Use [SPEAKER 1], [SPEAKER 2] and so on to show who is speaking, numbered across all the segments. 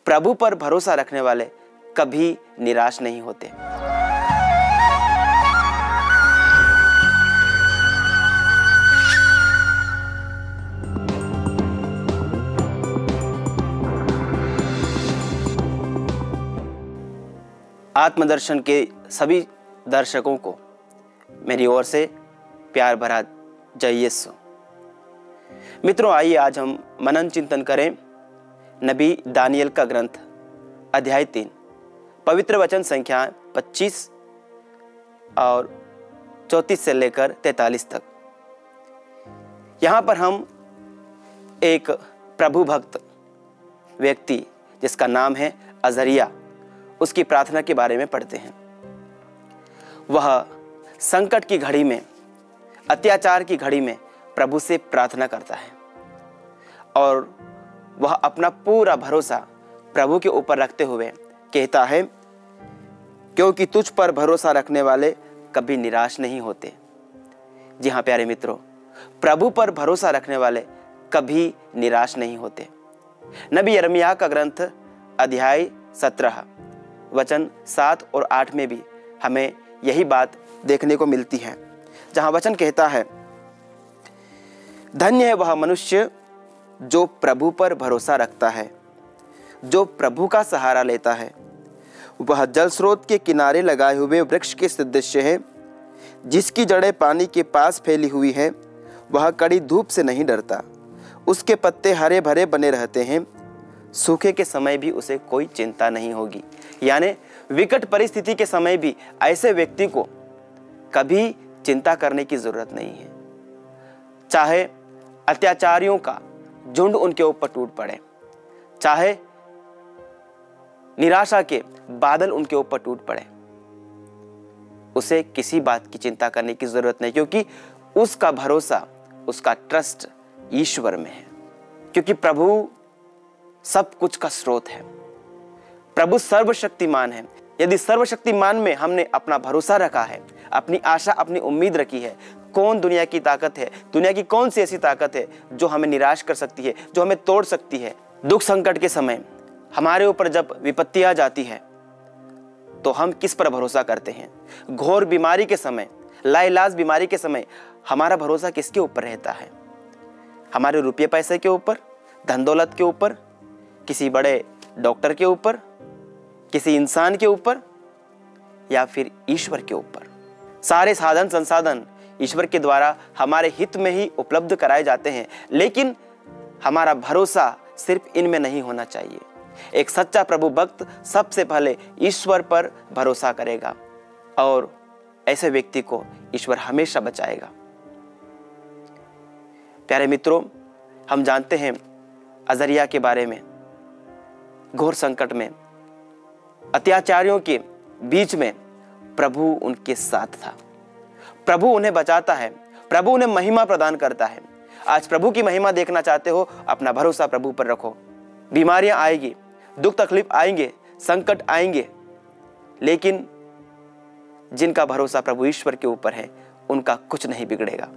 [SPEAKER 1] प्रभु पर भरोसा रखने वाले कभी निराश नहीं होते। आत्मदर्शन के सभी दर्शकों को मेरी ओर से प्यार भरा जय यीशु। मित्रों, आइए आज हम मनन चिंतन करें नबी दानियल का ग्रंथ अध्याय 3 पवित्र वचन संख्या 25 और 34 से लेकर 43 तक। यहाँ पर हम एक प्रभु भक्त व्यक्ति जिसका नाम है अजरिया, उसकी प्रार्थना के बारे में पढ़ते हैं। वह संकट की घड़ी में, अत्याचार की घड़ी में प्रभु से प्रार्थना करता है और वह अपना पूरा भरोसा प्रभु के ऊपर रखते हुए कहता है, क्योंकि तुझ पर भरोसा रखने वाले कभी निराश नहीं होते। जी हाँ प्यारे मित्रों, प्रभु पर भरोसा रखने वाले कभी निराश नहीं होते। नबी यिर्मयाह का ग्रंथ अध्याय 17 वचन 7 और 8 में भी हमें यही बात देखने को मिलती है, जहां वचन कहता है, धन्य है वह मनुष्य जो प्रभु पर भरोसा रखता है, जो प्रभु का सहारा लेता है। वह जल स्रोत के किनारे लगाए हुए वृक्ष के सदृश है, जिसकी जड़ें पानी के पास फैली हुई है। वह कड़ी धूप से नहीं डरता, उसके पत्ते हरे भरे बने रहते हैं, सूखे के समय भी उसे कोई चिंता नहीं होगी। यानी विकट परिस्थिति के समय भी ऐसे व्यक्ति को कभी चिंता करने की जरूरत नहीं है। चाहे अत्याचारियों का झुंड उनके ऊपर टूट पड़े, चाहे निराशा के बादल उनके ऊपर टूट पड़े, उसे किसी बात की चिंता करने की जरूरत नहीं, क्योंकि उसका भरोसा, उसका ट्रस्ट ईश्वर में है। क्योंकि प्रभु सब कुछ का स्रोत है, प्रभु सर्वशक्तिमान है। यदि सर्वशक्तिमान में हमने अपना भरोसा रखा है, अपनी आशा, अपनी उम्मीद रखी है, कौन दुनिया की ताकत है, दुनिया की कौन सी ऐसी ताकत है जो हमें निराश कर सकती है, जो हमें तोड़ सकती है। दुख संकट के समय हमारे ऊपर जब विपत्ति आ जाती है तो हम किस पर भरोसा करते हैं? घोर बीमारी के समय, लाइलाज बीमारी के समय हमारा भरोसा किसके ऊपर रहता है? हमारे रुपये पैसे के ऊपर, धन दौलत के ऊपर, किसी बड़े डॉक्टर के ऊपर, किसी इंसान के ऊपर, या फिर ईश्वर के ऊपर? सारे साधन संसाधन ईश्वर के द्वारा हमारे हित में ही उपलब्ध कराए जाते हैं, लेकिन हमारा भरोसा सिर्फ इनमें नहीं होना चाहिए। एक सच्चा प्रभु भक्त सबसे पहले ईश्वर पर भरोसा करेगा और ऐसे व्यक्ति को ईश्वर हमेशा बचाएगा। प्यारे मित्रों, हम जानते हैं अजरिया के बारे में। घोर संकट में, अत्याचारियों के बीच में प्रभु उनके साथ था। प्रभु उन्हें बचाता है, प्रभु उन्हें महिमा प्रदान करता है। आज प्रभु की महिमा देखना चाहते हो, अपना भरोसा प्रभु पर रखो। बीमारियां आएगी, दुख तकलीफ आएंगे, संकट आएंगे, लेकिन जिनका भरोसा प्रभु ईश्वर के ऊपर है उनका कुछ नहीं बिगड़ेगा।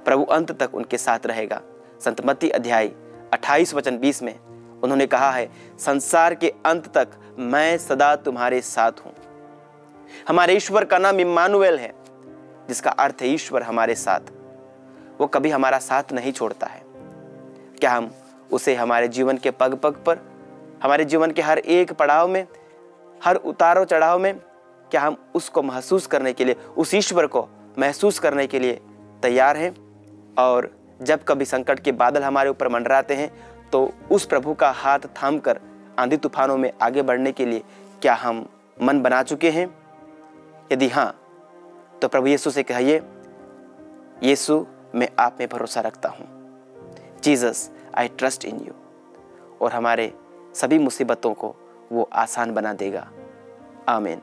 [SPEAKER 1] प्रभु अंत तक उनके साथ रहेगा। संत मत्ती अध्याय 28 वचन 20 में उन्होंने कहा है, संसार के अंत तक मैं सदा तुम्हारे साथ हूं। हमारे ईश्वर का नाम इम्मानुएल है, जिसका अर्थ है ईश्वर हमारे साथ। वो कभी हमारा साथ नहीं छोड़ता है। क्या हम उसे हमारे जीवन के पग पग पर, हमारे जीवन के हर एक पड़ाव में, हर उतारो चढ़ाव में, क्या हम उसको महसूस करने के लिए, उस ईश्वर को महसूस करने के लिए तैयार हैं? और जब कभी संकट के बादल हमारे ऊपर मंडराते हैं तो उस प्रभु का हाथ थामकर आंधी तूफानों में आगे बढ़ने के लिए क्या हम मन बना चुके हैं? यदि हाँ, तो प्रभु यीशु से कहिए, यीशु मैं आप में भरोसा रखता हूँ। Jesus I trust in you. और हमारे सभी मुसीबतों को वो आसान बना देगा। आमीन।